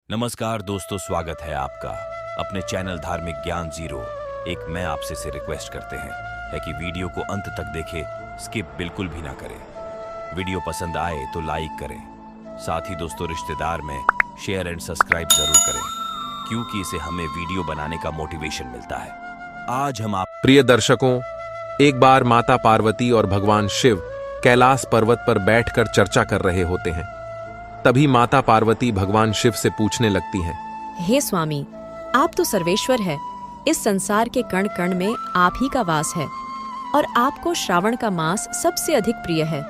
नमस्कार दोस्तों, स्वागत है आपका अपने चैनल धार्मिक ज्ञान जीरो। एक मैं आपसे से रिक्वेस्ट करते हैं कि वीडियो को अंत तक देखें, स्किप बिल्कुल भी ना करें। वीडियो पसंद आए तो लाइक करें, साथ ही दोस्तों रिश्तेदार में शेयर एंड सब्सक्राइब जरूर करें, क्योंकि इसे हमें वीडियो बनाने का मोटिवेशन मिलता है। आज हम आप प्रिय दर्शकों, एक बार माता पार्वती और भगवान शिव कैलाश पर्वत पर बैठकर चर्चा कर रहे होते हैं। तभी माता पार्वती भगवान शिव से पूछने लगती हैं, हे स्वामी, आप तो सर्वेश्वर है। इस संसार के कण कण में आप ही का वास है और आपको श्रावण का मास सबसे अधिक प्रिय है।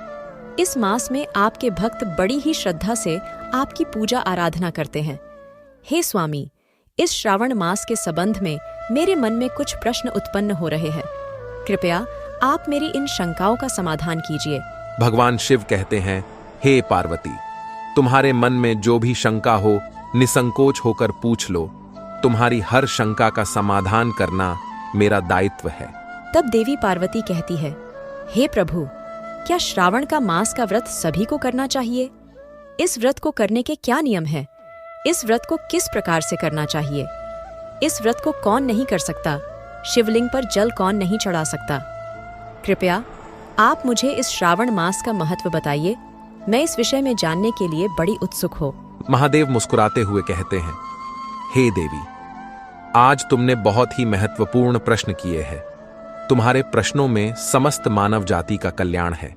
इस मास में आपके भक्त बड़ी ही श्रद्धा से आपकी पूजा आराधना करते हैं। हे स्वामी, इस श्रावण मास के संबंध में मेरे मन में कुछ प्रश्न उत्पन्न हो रहे हैं। कृपया आप मेरी इन शंकाओं का समाधान कीजिए। भगवान शिव कहते हैं, हे पार्वती, तुम्हारे मन में जो भी शंका हो निसंकोच होकर पूछ लो। तुम्हारी हर शंका का समाधान करना मेरा दायित्व है। तब देवी पार्वती कहती है, हे प्रभु, क्या श्रावण का मास का व्रत सभी को करना चाहिए? इस व्रत को करने के क्या नियम हैं? इस व्रत को किस प्रकार से करना चाहिए? इस व्रत को कौन नहीं कर सकता? शिवलिंग पर जल कौन नहीं चढ़ा सकता? कृपया आप मुझे इस श्रावण मास का महत्व बताइए। मैं इस विषय में जानने के लिए बड़ी उत्सुक हो। महादेव मुस्कुराते हुए कहते हैं, हे देवी, आज तुमने बहुत ही महत्वपूर्ण प्रश्न किए हैं। तुम्हारे प्रश्नों में समस्त मानव जाति का कल्याण है।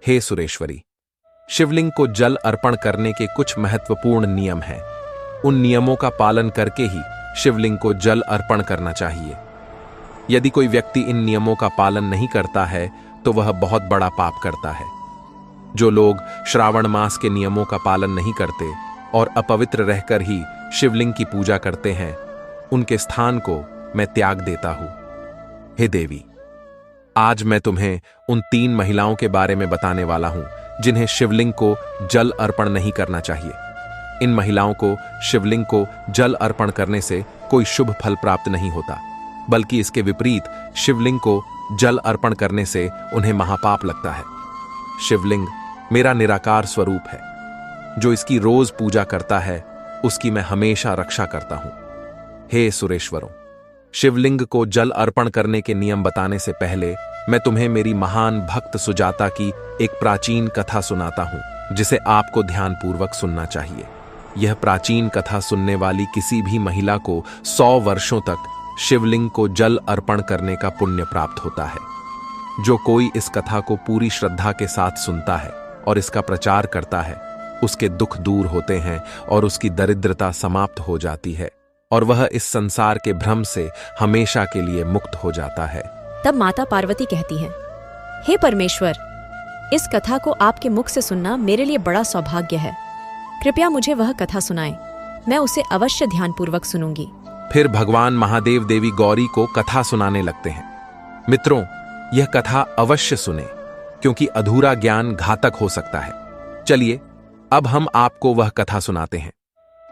हे सुरेश्वरी, शिवलिंग को जल अर्पण करने के कुछ महत्वपूर्ण नियम हैं। उन नियमों का पालन करके ही शिवलिंग को जल अर्पण करना चाहिए। यदि कोई व्यक्ति इन नियमों का पालन नहीं करता है तो वह बहुत बड़ा पाप करता है। जो लोग श्रावण मास के नियमों का पालन नहीं करते और अपवित्र रहकर ही शिवलिंग की पूजा करते हैं, उनके स्थान को मैं त्याग देता हूं। हे देवी, आज मैं तुम्हें उन 3 महिलाओं के बारे में बताने वाला हूं जिन्हें शिवलिंग को जल अर्पण नहीं करना चाहिए। इन महिलाओं को शिवलिंग को जल अर्पण करने से कोई शुभ फल प्राप्त नहीं होता, बल्कि इसके विपरीत शिवलिंग को जल अर्पण करने से उन्हें महापाप लगता है। शिवलिंग मेरा निराकार स्वरूप है। जो इसकी रोज पूजा करता है उसकी मैं हमेशा रक्षा करता हूं। हे सुरेश्वरों, शिवलिंग को जल अर्पण करने के नियम बताने से पहले मैं तुम्हें मेरी महान भक्त सुजाता की एक प्राचीन कथा सुनाता हूं, जिसे आपको ध्यानपूर्वक सुनना चाहिए। यह प्राचीन कथा सुनने वाली किसी भी महिला को 100 वर्षों तक शिवलिंग को जल अर्पण करने का पुण्य प्राप्त होता है। जो कोई इस कथा को पूरी श्रद्धा के साथ सुनता है और इसका प्रचार करता है, उसके दुख दूर होते हैं और उसकी दरिद्रता समाप्त हो जाती है और वह इस संसार के भ्रम से हमेशा के लिए मुक्त हो जाता है। तब माता पार्वती कहती हैं, हे परमेश्वर, इस कथा को आपके मुख से सुनना मेरे लिए बड़ा सौभाग्य है। कृपया मुझे वह कथा सुनाएं। मैं उसे अवश्य ध्यानपूर्वक सुनूंगी। फिर भगवान महादेव देवी गौरी को कथा सुनाने लगते हैं। मित्रों, यह कथा अवश्य सुने, क्योंकि अधूरा ज्ञान घातक हो सकता है। चलिए अब हम आपको वह कथा सुनाते हैं।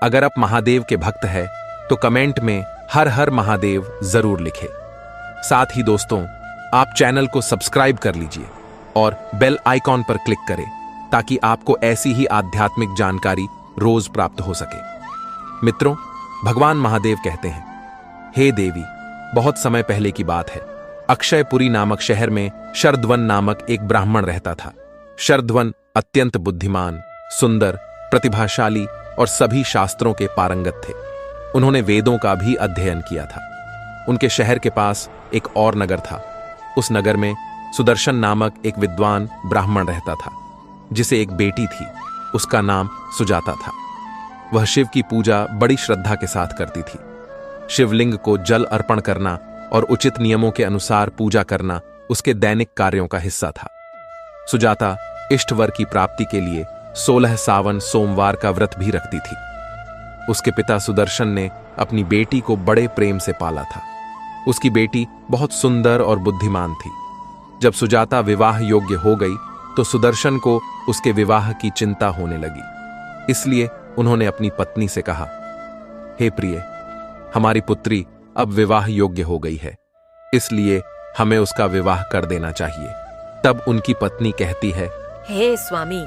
अगर आप महादेव के भक्त हैं तो कमेंट में हर हर महादेव जरूर लिखें। साथ ही दोस्तों, आप चैनल को सब्सक्राइब कर लीजिए और बेल आइकॉन पर क्लिक करें, ताकि आपको ऐसी ही आध्यात्मिक जानकारी रोज प्राप्त हो सके। मित्रों, भगवान महादेव कहते हैं, हे देवी, बहुत समय पहले की बात है। अक्षयपुरी नामक शहर में शरद्वन नामक एक ब्राह्मण रहता था। शरद्वन अत्यंत बुद्धिमान, सुंदर, प्रतिभाशाली और सभी शास्त्रों के पारंगत थे। उन्होंने वेदों का भी अध्ययन किया था। उनके शहर के पास एक और नगर था। उस नगर में सुदर्शन नामक एक विद्वान ब्राह्मण रहता था, जिसे एक बेटी थी। उसका नाम सुजाता था। वह शिव की पूजा बड़ी श्रद्धा के साथ करती थी। शिवलिंग को जल अर्पण करना और उचित नियमों के अनुसार पूजा करना उसके दैनिक कार्यों का हिस्सा था। सुजाता इष्टवर की प्राप्ति के लिए 16 सावन सोमवार का व्रत भी रखती थी। उसके पिता सुदर्शन ने अपनी बेटी को बड़े प्रेम से पाला था। उसकी बेटी बहुत सुंदर और बुद्धिमान थी। जब सुजाता विवाह योग्य हो गई तो सुदर्शन को उसके विवाह की चिंता होने लगी। इसलिए उन्होंने अपनी पत्नी से कहा, हे प्रिय, हमारी पुत्री अब विवाह योग्य हो गई है, इसलिए हमें उसका विवाह कर देना चाहिए। तब उनकी पत्नी कहती है, हे स्वामी,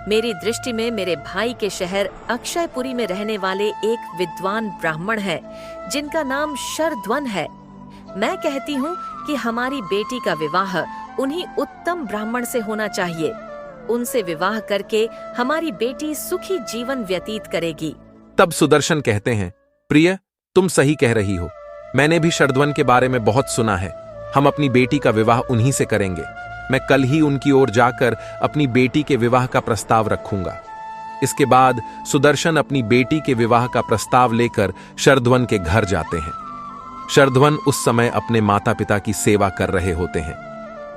मेरी दृष्टि में मेरे भाई के शहर अक्षयपुरी में रहने वाले एक विद्वान ब्राह्मण है जिनका नाम शरध्वन है। मैं कहती हूँ कि हमारी बेटी का विवाह उन्हीं उत्तम ब्राह्मण से होना चाहिए। उनसे विवाह करके हमारी बेटी सुखी जीवन व्यतीत करेगी। तब सुदर्शन कहते हैं, प्रिय, तुम सही कह रही हो। मैंने भी शरध्वन के बारे में बहुत सुना है। हम अपनी बेटी का विवाह उन्हीं से करेंगे। मैं कल ही उनकी ओर जाकर अपनी बेटी के विवाह का प्रस्ताव रखूंगा। इसके बाद सुदर्शन अपनी बेटी के विवाह का प्रस्ताव लेकर शरध्वन के घर जाते हैं। शरध्वन उस समय अपने माता पिता की सेवा कर रहे होते हैं।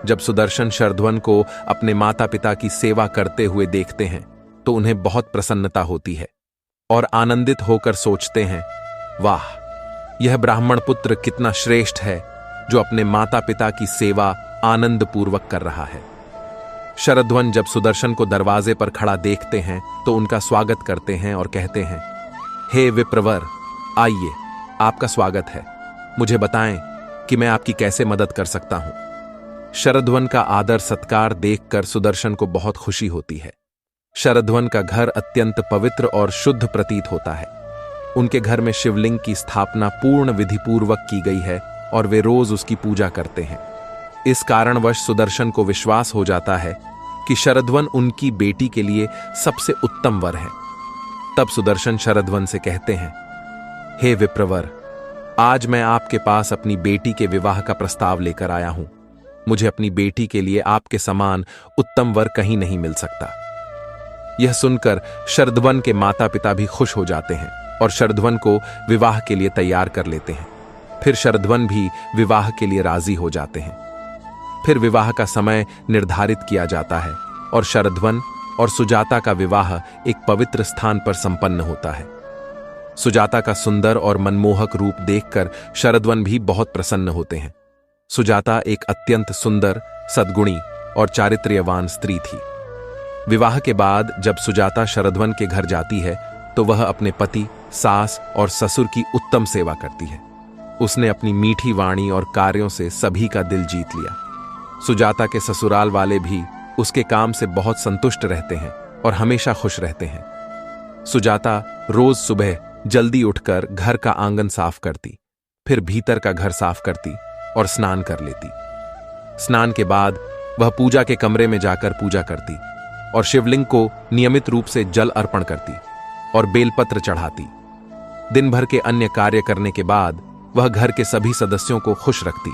जब सुदर्शन शरध्वन को अपने माता पिता की सेवा करते हुए देखते हैं तो उन्हें बहुत प्रसन्नता होती है और आनंदित होकर सोचते हैं, वाह, यह ब्राह्मण पुत्र कितना श्रेष्ठ है जो अपने माता पिता की सेवा आनंद पूर्वक कर रहा है। शरध्वन जब सुदर्शन को दरवाजे पर खड़ा देखते हैं तो उनका स्वागत करते हैं और कहते हैं, हे विप्रवर, आइए, आपका स्वागत है। मुझे बताएं कि मैं आपकी कैसे मदद कर सकता हूं। शरध्वन का आदर सत्कार देखकर सुदर्शन को बहुत खुशी होती है। शरध्वन का घर अत्यंत पवित्र और शुद्ध प्रतीत होता है। उनके घर में शिवलिंग की स्थापना पूर्ण विधिपूर्वक की गई है और वे रोज उसकी पूजा करते हैं। इस कारणवश सुदर्शन को विश्वास हो जाता है कि शरध्वन उनकी बेटी के लिए सबसे उत्तम वर है। तब सुदर्शन शरध्वन से कहते हैं, हे विप्रवर, आज मैं आपके पास अपनी बेटी के विवाह का प्रस्ताव लेकर आया हूं। मुझे अपनी बेटी के लिए आपके समान उत्तम वर कहीं नहीं मिल सकता। यह सुनकर शरध्वन के माता पिता भी खुश हो जाते हैं और शरध्वन को विवाह के लिए तैयार कर लेते हैं। फिर शरध्वन भी विवाह के लिए राजी हो जाते हैं। फिर विवाह का समय निर्धारित किया जाता है और शरध्वन और सुजाता का विवाह एक पवित्र स्थान पर संपन्न होता है। सुजाता का सुंदर और मनमोहक रूप देखकर शरध्वन भी बहुत प्रसन्न होते हैं। सुजाता एक अत्यंत सुंदर, सद्गुणी और चारित्र्यवान स्त्री थी। विवाह के बाद जब सुजाता शरध्वन के घर जाती है तो वह अपने पति, सास और ससुर की उत्तम सेवा करती है। उसने अपनी मीठी वाणी और कार्यों से सभी का दिल जीत लिया। सुजाता के ससुराल वाले भी उसके काम से बहुत संतुष्ट रहते हैं और हमेशा खुश रहते हैं। सुजाता रोज सुबह जल्दी उठकर घर का आंगन साफ करती, फिर भीतर का घर साफ करती और स्नान कर लेती। स्नान के बाद वह पूजा के कमरे में जाकर पूजा करती और शिवलिंग को नियमित रूप से जल अर्पण करती और बेलपत्र चढ़ाती। दिन भर के अन्य कार्य करने के बाद वह घर के सभी सदस्यों को खुश रखती।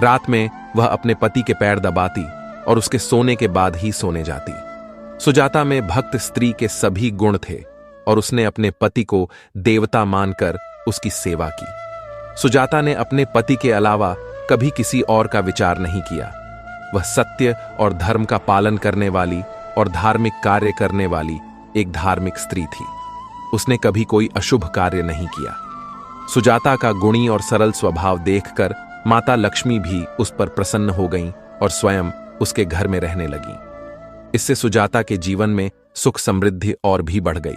रात में वह अपने पति के पैर दबाती और उसके सोने के बाद ही सोने जाती। सुजाता में भक्त स्त्री के सभी गुण थे और उसने अपने पति को देवता मानकर उसकी सेवा की। सुजाता ने अपने पति के अलावा कभी किसी और का विचार नहीं किया। वह सत्य और धर्म का पालन करने वाली और धार्मिक कार्य करने वाली एक धार्मिक स्त्री थी। उसने कभी कोई अशुभ कार्य नहीं किया। सुजाता का गुणी और सरल स्वभाव देखकर माता लक्ष्मी भी उस पर प्रसन्न हो गईं और स्वयं उसके घर में रहने लगीं। इससे सुजाता के जीवन में सुख समृद्धि और भी बढ़ गई।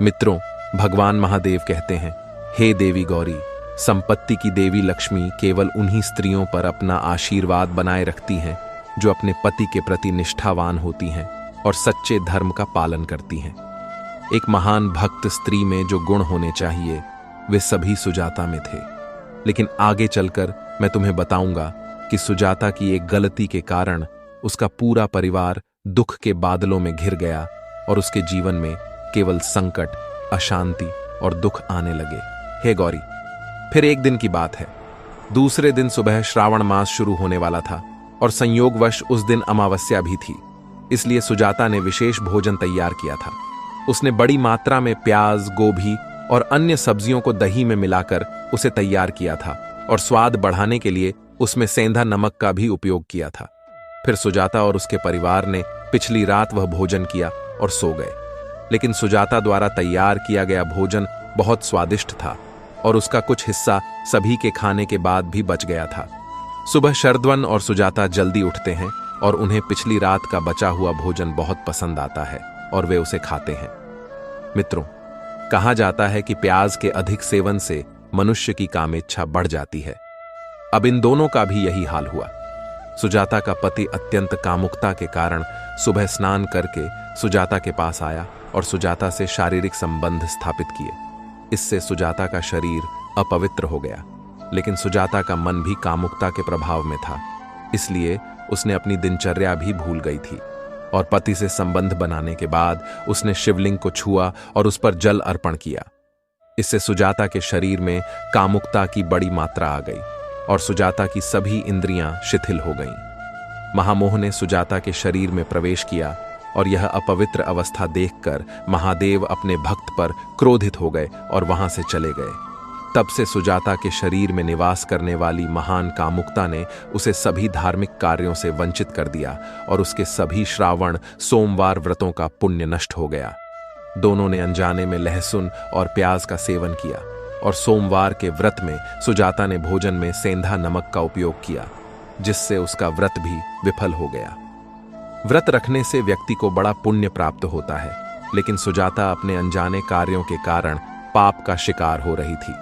मित्रों, भगवान महादेव कहते हैं, हे देवी गौरी, संपत्ति की देवी लक्ष्मी केवल उन्हीं स्त्रियों पर अपना आशीर्वाद बनाए रखती हैं जो अपने पति के प्रति निष्ठावान होती हैं और सच्चे धर्म का पालन करती हैं। एक महान भक्त स्त्री में जो गुण होने चाहिए वे सभी सुजाता में थे। लेकिन आगे चलकर मैं तुम्हें बताऊंगा कि सुजाता की एक गलती के कारण उसका पूरा परिवार दुख के बादलों में घिर गया और उसके जीवन में केवल संकट, अशांति और दुख आने लगे। हे गौरी, फिर एक दिन की बात है। दूसरे दिन सुबह श्रावण मास शुरू होने वाला था और संयोगवश उस दिन अमावस्या भी थी। इसलिए सुजाता ने विशेष भोजन तैयार किया था। उसने बड़ी मात्रा में प्याज, गोभी और अन्य सब्जियों को दही में मिलाकर उसे तैयार किया था और स्वाद बढ़ाने के लिए उसमें सेंधा नमक का भी उपयोग किया था। फिर सुजाता और उसके परिवार ने पिछली रात वह भोजन किया और सो गए। लेकिन सुजाता द्वारा तैयार किया गया भोजन बहुत स्वादिष्ट था और उसका कुछ हिस्सा सभी के खाने के बाद भी बच गया था। सुबह शरध्वन और सुजाता जल्दी उठते हैं और उन्हें पिछली रात का बचा हुआ भोजन बहुत पसंद आता है और वे उसे खाते हैं। मित्रों, कहा जाता है कि प्याज के अधिक सेवन से मनुष्य की कामेच्छा बढ़ जाती है। अब इन दोनों का भी यही हाल हुआ। सुजाता का पति अत्यंत कामुकता के कारण सुबह स्नान करके सुजाता के पास आया और सुजाता से शारीरिक संबंध स्थापित किए। इससे सुजाता का शरीर अपवित्र हो गया, लेकिन सुजाता का मन भी कामुकता के प्रभाव में था, इसलिए उसने अपनी दिनचर्या भी भूल गई थी और पति से संबंध बनाने के बाद उसने शिवलिंग को छुआ और उस पर जल अर्पण किया। इससे सुजाता के शरीर में कामुकता की बड़ी मात्रा आ गई और सुजाता की सभी इंद्रियां शिथिल हो गईं। महामोह ने सुजाता के शरीर में प्रवेश किया और यह अपवित्र अवस्था देखकर महादेव अपने भक्त पर क्रोधित हो गए और वहां से चले गए। तब से सुजाता के शरीर में निवास करने वाली महान कामुकता ने उसे सभी धार्मिक कार्यों से वंचित कर दिया और उसके सभी श्रावण सोमवार व्रतों का पुण्य नष्ट हो गया। दोनों ने अनजाने में लहसुन और प्याज का सेवन किया और सोमवार के व्रत में सुजाता ने भोजन में सेंधा नमक का उपयोग किया, जिससे उसका व्रत भी विफल हो गया। व्रत रखने से व्यक्ति को बड़ा पुण्य प्राप्त होता है, लेकिन सुजाता अपने अनजाने कार्यों के कारण पाप का शिकार हो रही थी।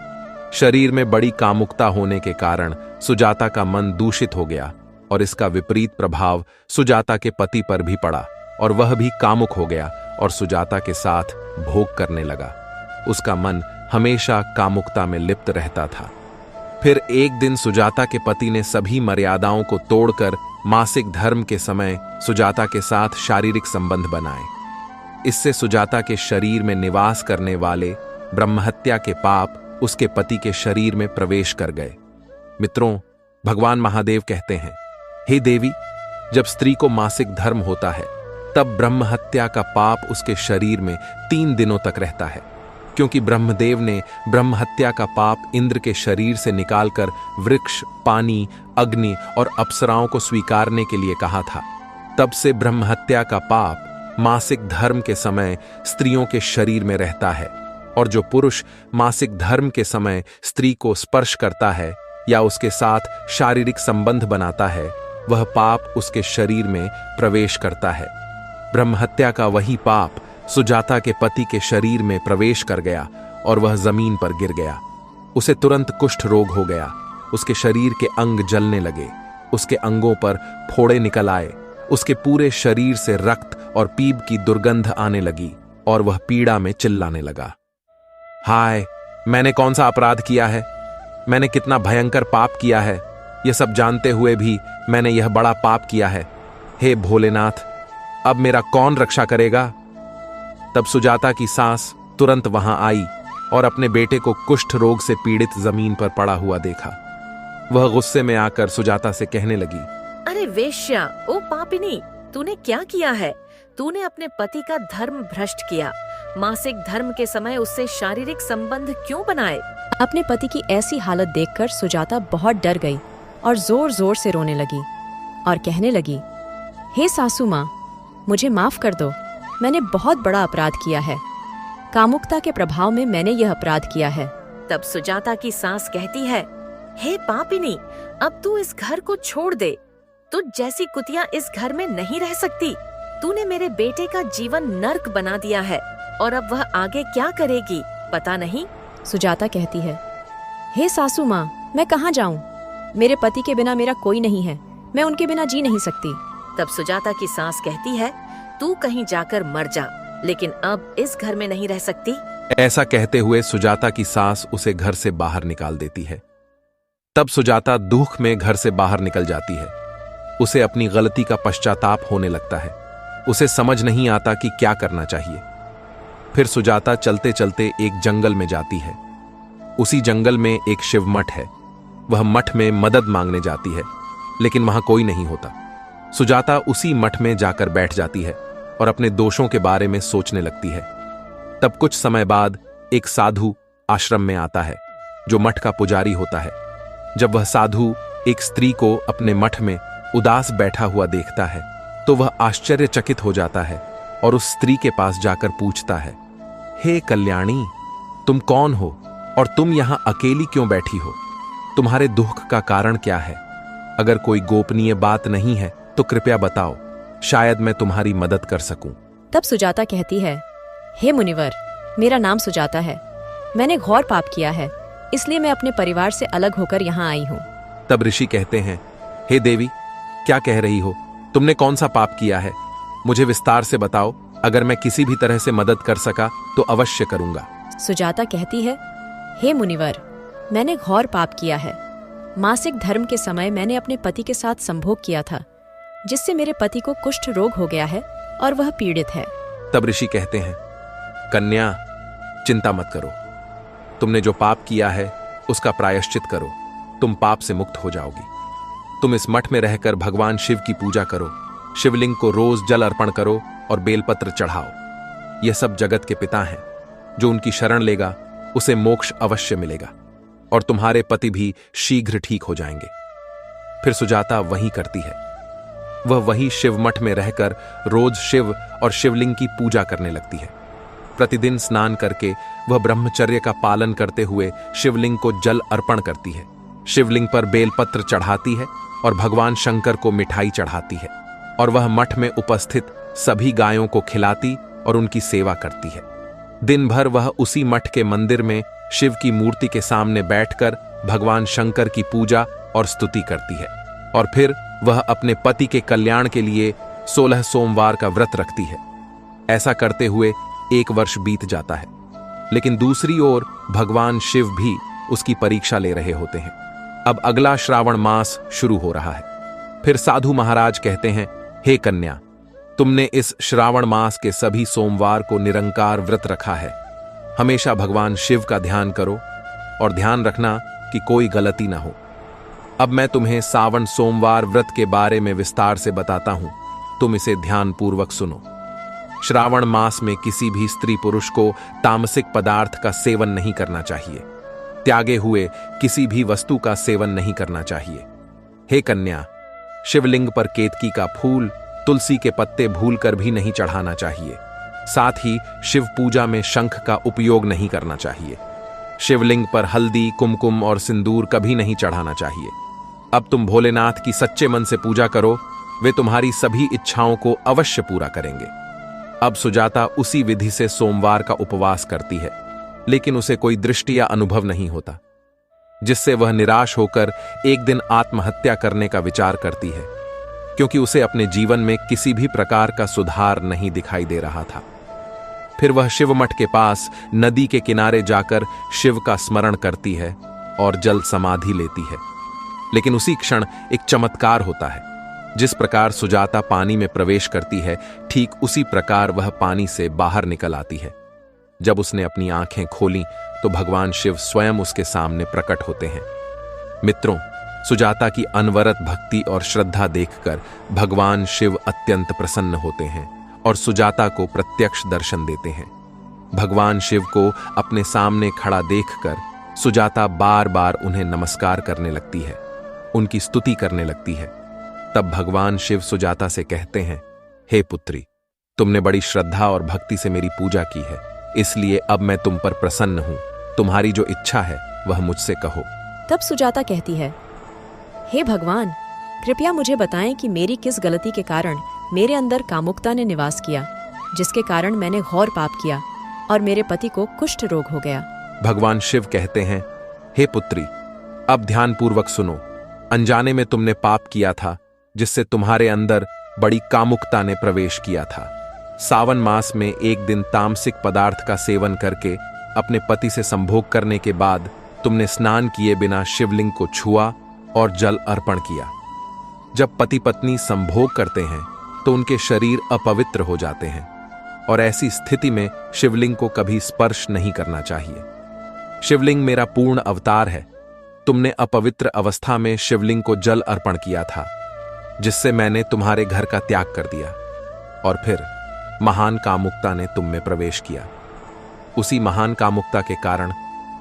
शरीर में बड़ी कामुकता होने के कारण सुजाता का मन दूषित हो गया और इसका विपरीत प्रभाव सुजाता के पति पर भी पड़ा और वह भी कामुक हो गया और सुजाता के साथ भोग करने लगा। उसका मन हमेशा कामुकता में लिप्त रहता था। फिर एक दिन सुजाता के पति ने सभी मर्यादाओं को तोड़कर मासिक धर्म के समय सुजाता के साथ शारीरिक संबंध बनाए। इससे सुजाता के शरीर में निवास करने वाले ब्रह्महत्या के पाप उसके पति के शरीर में प्रवेश कर गए। मित्रों, भगवान महादेव कहते हैं, हे देवी, जब स्त्री को मासिक धर्म होता है तब ब्रह्महत्या का पाप उसके शरीर में 3 दिनों तक रहता है, क्योंकि ब्रह्मदेव ने ब्रह्महत्या का पाप इंद्र के शरीर से निकालकर वृक्ष, पानी, अग्नि और अप्सराओं को स्वीकारने के लिए कहा था। तब से ब्रह्महत्या का पाप मासिक धर्म के समय स्त्रियों के शरीर में रहता है और जो पुरुष मासिक धर्म के समय स्त्री को स्पर्श करता है या उसके साथ शारीरिक संबंध बनाता है, वह पाप उसके शरीर में प्रवेश करता है। ब्रह्महत्या का वही पाप सुजाता के पति के शरीर में प्रवेश कर गया और वह जमीन पर गिर गया। उसे तुरंत कुष्ठ रोग हो गया। उसके शरीर के अंग जलने लगे, उसके अंगों पर फोड़े निकल आए, उसके पूरे शरीर से रक्त और पीप की दुर्गंध आने लगी और वह पीड़ा में चिल्लाने लगा। हाय, मैंने कौन सा अपराध किया है? मैंने कितना भयंकर पाप किया है? यह सब जानते हुए भी मैंने यह बड़ा पाप किया है। हे भोलेनाथ, अब मेरा कौन रक्षा करेगा? तब सुजाता की सास तुरंत वहां आई और अपने बेटे को कुष्ठ रोग से पीड़ित जमीन पर पड़ा हुआ देखा। वह गुस्से में आकर सुजाता से कहने लगी, अरे वेश्या, ओ पापिनी, तूने क्या किया है? तूने अपने पति का धर्म भ्रष्ट किया। मासिक धर्म के समय उससे शारीरिक संबंध क्यों बनाए? अपने पति की ऐसी हालत देखकर सुजाता बहुत डर गई और जोर जोर से रोने लगी और कहने लगी, हे सासू माँ, मुझे माफ कर दो। मैंने बहुत बड़ा अपराध किया है। कामुकता के प्रभाव में मैंने यह अपराध किया है। तब सुजाता की सास कहती है, हे पापिनी, अब तू इस घर को छोड़ दे। तुझ जैसी कुतिया इस घर में नहीं रह सकती। तूने मेरे बेटे का जीवन नर्क बना दिया है और अब वह आगे क्या करेगी पता नहीं। सुजाता कहती है, हे सासू माँ, मैं कहाँ जाऊँ? मेरे पति के बिना मेरा कोई नहीं है। मैं उनके बिना जी नहीं सकती। तब सुजाता की सास कहती है, तू कहीं जाकर मर जा, लेकिन अब इस घर में नहीं रह सकती। ऐसा कहते हुए सुजाता की सास उसे घर से बाहर निकाल देती है। तब सुजाता दुख में घर से बाहर निकल जाती है। उसे अपनी गलती का पश्चाताप होने लगता है। उसे समझ नहीं आता कि क्या करना चाहिए। फिर सुजाता चलते चलते एक जंगल में जाती है। उसी जंगल में एक शिव मठ है। वह मठ में मदद मांगने जाती है, लेकिन वहां कोई नहीं होता। सुजाता उसी मठ में जाकर बैठ जाती है और अपने दोषों के बारे में सोचने लगती है। तब कुछ समय बाद एक साधु आश्रम में आता है, जो मठ का पुजारी होता है। जब वह साधु एक स्त्री को अपने मठ में उदास बैठा हुआ देखता है, तो वह आश्चर्यचकित हो जाता है और उस स्त्री के पास जाकर पूछता है, हे कल्याणी, तुम कौन हो और तुम यहां अकेली क्यों बैठी हो? तुम्हारे दुख का कारण क्या है? अगर कोई गोपनीय बात नहीं है तो कृपया बताओ, शायद मैं तुम्हारी मदद कर सकूं। तब सुजाता कहती है, हे मुनिवर, मेरा नाम सुजाता है। मैंने घोर पाप किया है, इसलिए मैं अपने परिवार से अलग होकर यहाँ आई हूँ। तब ऋषि कहते हैं, हे देवी, क्या कह रही हो? तुमने कौन सा पाप किया है? मुझे विस्तार से बताओ। अगर मैं किसी भी तरह से मदद कर सका तो अवश्य करूंगा। सुजाता कहती है, हे मुनिवर, मैंने घोर पाप किया है। मासिक धर्म के समय मैंने अपने पति के साथ संभोग किया था, जिससे मेरे पति को कुष्ठ रोग हो गया है और वह पीड़ित है। तब ऋषि कहते हैं, कन्या, चिंता मत करो। तुमने जो पाप किया है उसका प्रायश्चित करो, तुम पाप से मुक्त हो जाओगी। तुम इस मठ में रहकर भगवान शिव की पूजा करो, शिवलिंग को रोज जल अर्पण करो और बेलपत्र चढ़ाओ। यह सब जगत के पिता हैं। जो उनकी शरण लेगा उसे मोक्ष अवश्य मिलेगा और तुम्हारे पति भी शीघ्र ठीक हो जाएंगे। फिर सुजाता वही करती है। वह वही शिव मठ में रहकर रोज शिव और शिवलिंग की पूजा करने लगती है। प्रतिदिन स्नान करके वह ब्रह्मचर्य का पालन करते हुए शिवलिंग को जल अर्पण करती है, शिवलिंग पर बेलपत्र चढ़ाती है और भगवान शंकर को मिठाई चढ़ाती है और वह मठ में उपस्थित सभी गायों को खिलाती और उनकी सेवा करती है। दिन भर वह उसी मठ के मंदिर में शिव की मूर्ति के सामने बैठकर भगवान शंकर की पूजा और स्तुति करती है और फिर वह अपने पति के कल्याण के लिए 16 सोमवार का व्रत रखती है। ऐसा करते हुए 1 वर्ष बीत जाता है, लेकिन दूसरी ओर भगवान शिव भी उसकी परीक्षा ले रहे होते हैं। अब अगला श्रावण मास शुरू हो रहा है। फिर साधु महाराज कहते हैं, हे कन्या, तुमने इस श्रावण मास के सभी सोमवार को निरंकार व्रत रखा है। हमेशा भगवान शिव का ध्यान करो और ध्यान रखना कि कोई गलती ना हो। अब मैं तुम्हें सावन सोमवार व्रत के बारे में विस्तार से बताता हूं, तुम इसे ध्यानपूर्वक सुनो। श्रावण मास में किसी भी स्त्री पुरुष को तामसिक पदार्थ का सेवन नहीं करना चाहिए। त्यागे हुए किसी भी वस्तु का सेवन नहीं करना चाहिए। हे कन्या, शिवलिंग पर केतकी का फूल, तुलसी के पत्ते भूलकर भी नहीं चढ़ाना चाहिए। साथ ही शिव पूजा में शंख का उपयोग नहीं करना चाहिए। शिवलिंग पर हल्दी, कुमकुम और सिंदूर कभी नहीं चढ़ाना चाहिए। अब तुम भोलेनाथ की सच्चे मन से पूजा करो, वे तुम्हारी सभी इच्छाओं को अवश्य पूरा करेंगे। अब सुजाता उसी विधि से सोमवार का उपवास करती है, लेकिन उसे कोई दृष्टि या अनुभव नहीं होता, जिससे वह निराश होकर एक दिन आत्महत्या करने का विचार करती है, क्योंकि उसे अपने जीवन में किसी भी प्रकार का सुधार नहीं दिखाई दे रहा था। फिर वह शिव मठ के पास नदी के किनारे जाकर शिव का स्मरण करती है और जल समाधि लेती है। लेकिन उसी क्षण एक चमत्कार होता है। जिस प्रकार सुजाता पानी में प्रवेश करती है, ठीक उसी प्रकार वह पानी से बाहर निकल आती है। जब उसने अपनी आंखें खोलीं तो भगवान शिव स्वयं उसके सामने प्रकट होते हैं। मित्रों, सुजाता की अनवरत भक्ति और श्रद्धा देखकर भगवान शिव अत्यंत प्रसन्न होते हैं और सुजाता को प्रत्यक्ष दर्शन देते हैं। भगवान शिव को अपने सामने खड़ा देखकर सुजाता बार बार उन्हें नमस्कार करने लगती है, उनकी स्तुति करने लगती है। तब भगवान शिव सुजाता से कहते हैं, हे पुत्री, तुमने बड़ी श्रद्धा और भक्ति से मेरी पूजा की है, इसलिए अब मैं तुम पर प्रसन्न हूं। तुम्हारी जो इच्छा है वह मुझसे कहो। तब सुजाता कहती है, हे भगवान, कृपया मुझे बताएं कि मेरी किस गलती के कारण मेरे अंदर कामुकता ने निवास किया, जिसके कारण मैंने घोर पाप किया और मेरे पति को कुष्ठ रोग हो गया। भगवान शिव कहते हैं, हे पुत्री, अब ध्यानपूर्वक सुनो। अनजाने में तुमने पाप किया था, जिससे तुम्हारे अंदर बड़ी कामुकता ने प्रवेश किया था। सावन मास में एक दिन तामसिक पदार्थ का सेवन करके अपने पति से संभोग करने के बाद तुमने स्नान किए बिना शिवलिंग को छुआ और जल अर्पण किया। जब पति पत्नी संभोग करते हैं तो उनके शरीर अपवित्र हो जाते हैं और ऐसी स्थिति में शिवलिंग को कभी स्पर्श नहीं करना चाहिए। शिवलिंग मेरा पूर्ण अवतार है। तुमने अपवित्र अवस्था में शिवलिंग को जल अर्पण किया था, जिससे मैंने तुम्हारे घर का त्याग कर दिया और फिर महान कामुकता ने तुम में प्रवेश किया। उसी महान कामुकता के कारण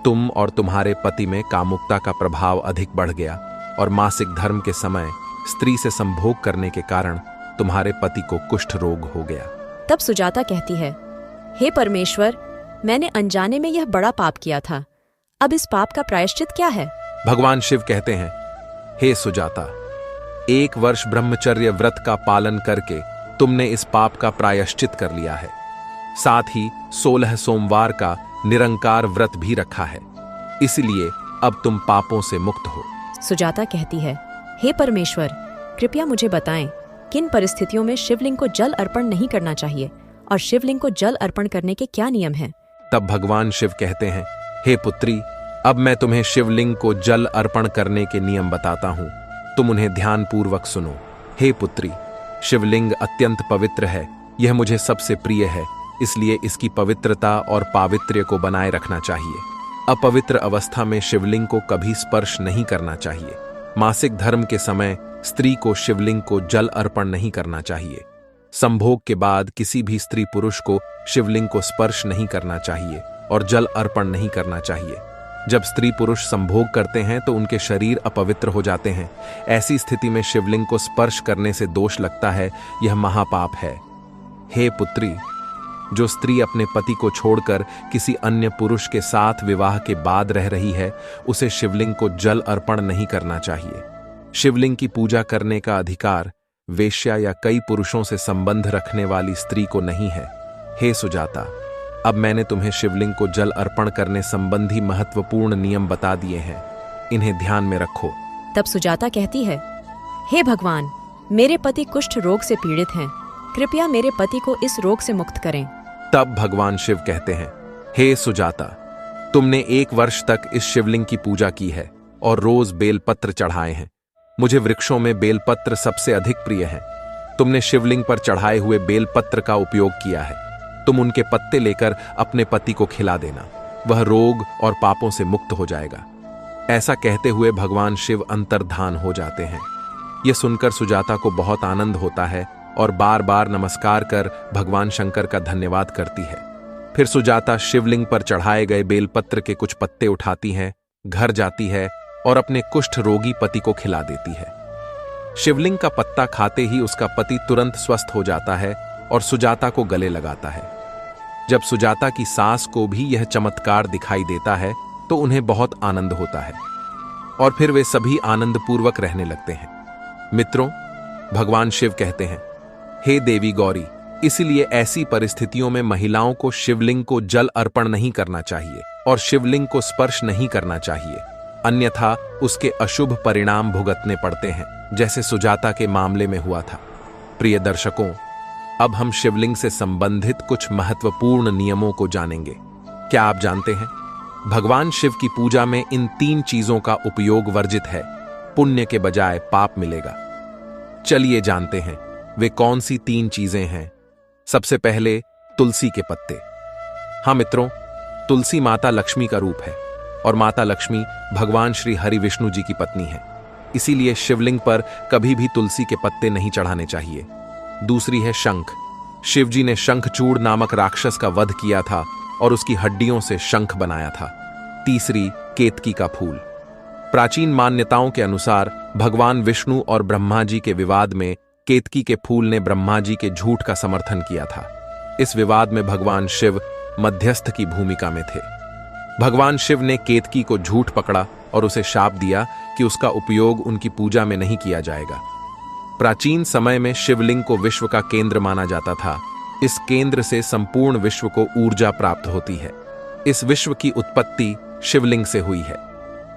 तुम और तुम्हारे पति में कामुकता का प्रभाव अधिक बढ़ गया और मासिक धर्म के समय स्त्री से संभोग करने के कारण तुम्हारे पति को कुष्ठ रोग हो गया। तब सुजाता कहती है, हे परमेश्वर, मैंने अनजाने में यह बड़ा पाप किया था। अब इस पाप का प्रायश्चित क्या है? भगवान शिव कहते हैं, हे सुजाता, 1 वर्ष ब्रह्मचर्य व्रत का पालन करके तुमने इस पाप का प्रायश्चित कर लिया है। साथ ही 16 सोमवार का निरंकार व्रत भी रखा है, इसलिए अब तुम पापों से मुक्त हो। सुजाता कहती है, हे परमेश्वर, कृपया मुझे बताएं किन परिस्थितियों में शिवलिंग को जल अर्पण नहीं करना चाहिए और शिवलिंग को जल अर्पण करने के क्या नियम हैं? तब भगवान शिव कहते हैं, हे पुत्री, अब मैं तुम्हें शिवलिंग को जल अर्पण करने के नियम बताता हूं। तुम उन्हें ध्यानपूर्वक सुनो। हे पुत्री, शिवलिंग अत्यंत पवित्र है। यह मुझे सबसे प्रिय है, इसलिए इसकी पवित्रता और पावित्र्य को बनाए रखना चाहिए। अपवित्र अवस्था में शिवलिंग को कभी स्पर्श नहीं करना चाहिए। मासिक धर्म के समय स्त्री को शिवलिंग को जल अर्पण नहीं करना चाहिए। संभोग के बाद किसी भी स्त्री पुरुष को शिवलिंग को स्पर्श नहीं करना चाहिए और जल अर्पण नहीं करना चाहिए। जब स्त्री पुरुष संभोग करते हैं तो उनके शरीर अपवित्र हो जाते हैं। ऐसी स्थिति में शिवलिंग को स्पर्श करने से दोष लगता है, यह महापाप है। हे पुत्री, जो स्त्री अपने पति को छोड़कर किसी अन्य पुरुष के साथ विवाह के बाद रह रही है, उसे शिवलिंग को जल अर्पण नहीं करना चाहिए। शिवलिंग की पूजा करने का अधिकार वेश्या या कई पुरुषों से संबंध रखने वाली स्त्री को नहीं है। हे सुजाता, अब मैंने तुम्हें शिवलिंग को जल अर्पण करने संबंधी महत्वपूर्ण नियम बता दिए हैं, इन्हें ध्यान में रखो। तब सुजाता कहती है, हे भगवान, मेरे पति कुष्ठ रोग से पीड़ित हैं। कृपया मेरे पति को इस रोग से मुक्त करें। तब भगवान शिव कहते हैं, हे सुजाता, तुमने 1 वर्ष तक इस शिवलिंग की पूजा की है और रोज बेलपत्र चढ़ाए हैं। मुझे वृक्षों में बेलपत्र सबसे अधिक प्रिय हैं। तुमने शिवलिंग पर चढ़ाए हुए बेलपत्र का उपयोग किया है। तुम उनके पत्ते लेकर अपने पति को खिला देना, वह रोग और पापों से मुक्त हो जाएगा। ऐसा कहते हुए भगवान शिव अंतर्धान हो जाते हैं। यह सुनकर सुजाता को बहुत आनंद होता है और बार बार नमस्कार कर भगवान शंकर का धन्यवाद करती है। फिर सुजाता शिवलिंग पर चढ़ाए गए बेलपत्र के कुछ पत्ते उठाती है, घर जाती है और अपने कुष्ठ रोगी पति को खिला देती है। शिवलिंग का पत्ता खाते ही उसका पति तुरंत स्वस्थ हो जाता है और सुजाता को गले लगाता है। जब सुजाता की सास को भी यह चमत्कार दिखाई देता है तो उन्हें बहुत आनंद होता है और फिर वे सभी आनंदपूर्वक रहने लगते हैं। मित्रों, भगवान शिव कहते हैं, हे देवी गौरी, इसलिए ऐसी परिस्थितियों में महिलाओं को शिवलिंग को जल अर्पण नहीं करना चाहिए और शिवलिंग को स्पर्श नहीं करना चाहिए, अन्यथा उसके अशुभ परिणाम भुगतने पड़ते हैं, जैसे सुजाता के मामले में हुआ था। प्रिय दर्शकों, अब हम शिवलिंग से संबंधित कुछ महत्वपूर्ण नियमों को जानेंगे। क्या आप जानते हैं, भगवान शिव की पूजा में इन 3 चीजों का उपयोग वर्जित है। पुण्य के बजाय पाप मिलेगा। चलिए जानते हैं वे कौन सी 3 चीजें हैं। सबसे पहले, तुलसी के पत्ते। हाँ मित्रों, तुलसी माता लक्ष्मी का रूप है और माता लक्ष्मी भगवान श्री हरि विष्णु जी की पत्नी है। इसीलिए शिवलिंग पर कभी भी तुलसी के पत्ते नहीं चढ़ाने चाहिए। दूसरी है शंख। शिवजी ने शंखचूड़ नामक राक्षस का वध किया था और उसकी हड्डियों से शंख बनाया था। तीसरी, केतकी का फूल। प्राचीन मान्यताओं के अनुसार भगवान विष्णु और ब्रह्मा जी के विवाद में केतकी के फूल ने ब्रह्मा जी के झूठ का समर्थन किया था। इस विवाद में भगवान शिव मध्यस्थ की भूमिका में थे। भगवान शिव ने केतकी को झूठ पकड़ा और उसे शाप दिया कि उसका उपयोग उनकी पूजा में नहीं किया जाएगा। प्राचीन समय में शिवलिंग को विश्व का केंद्र माना जाता था। इस केंद्र से संपूर्ण विश्व को ऊर्जा प्राप्त होती है। इस विश्व की उत्पत्ति शिवलिंग से हुई है,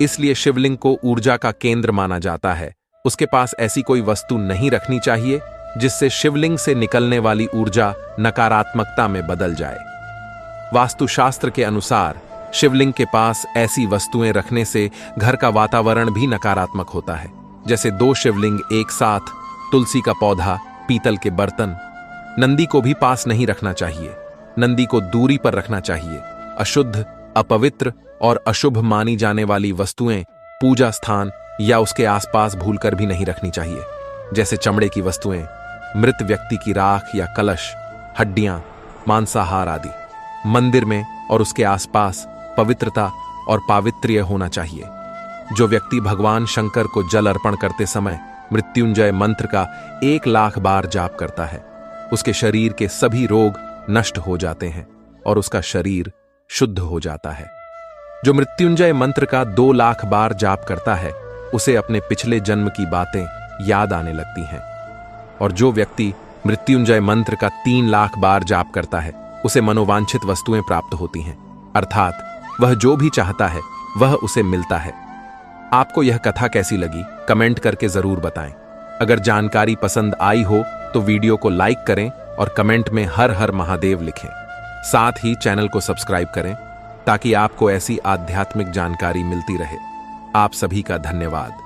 इसलिए शिवलिंग को ऊर्जा का केंद्र माना जाता है। उसके पास ऐसी कोई वस्तु नहीं रखनी चाहिए जिससे शिवलिंग से निकलने वाली ऊर्जा नकारात्मकता में बदल जाए। वास्तुशास्त्र के अनुसार शिवलिंग के पास ऐसी वस्तुएं रखने से घर का वातावरण भी नकारात्मक होता है, जैसे 2 शिवलिंग एक साथ, तुलसी का पौधा, पीतल के बर्तन। नंदी को भी पास नहीं रखना चाहिए। नंदी को दूरी पर रखना चाहिए। अशुद्ध, अपवित्र और अशुभ मानी जाने वाली वस्तुएं पूजा स्थान या उसके आसपास भूलकर भी नहीं रखनी चाहिए, जैसे चमड़े की वस्तुएं, मृत व्यक्ति की राख या कलश, हड्डियां, मांसाहार आदि। मंदिर में और उसके आसपास पवित्रता और पावित्र्य होना चाहिए। जो व्यक्ति भगवान शंकर को जल अर्पण करते समय मृत्युंजय मंत्र का 1 लाख बार जाप करता है, उसके शरीर के सभी रोग नष्ट हो जाते हैं और उसका शरीर शुद्ध हो जाता है। जो मृत्युंजय मंत्र का 2 लाख बार जाप करता है, उसे अपने पिछले जन्म की बातें याद आने लगती हैं। और जो व्यक्ति मृत्युंजय मंत्र का 3 लाख बार जाप करता है, उसे मनोवांछित वस्तुएं प्राप्त होती हैं, अर्थात वह जो भी चाहता है वह उसे मिलता है। आपको यह कथा कैसी लगी, कमेंट करके जरूर बताएं। अगर जानकारी पसंद आई हो तो वीडियो को लाइक करें और कमेंट में हर हर महादेव लिखें। साथ ही चैनल को सब्सक्राइब करें ताकि आपको ऐसी आध्यात्मिक जानकारी मिलती रहे। आप सभी का धन्यवाद।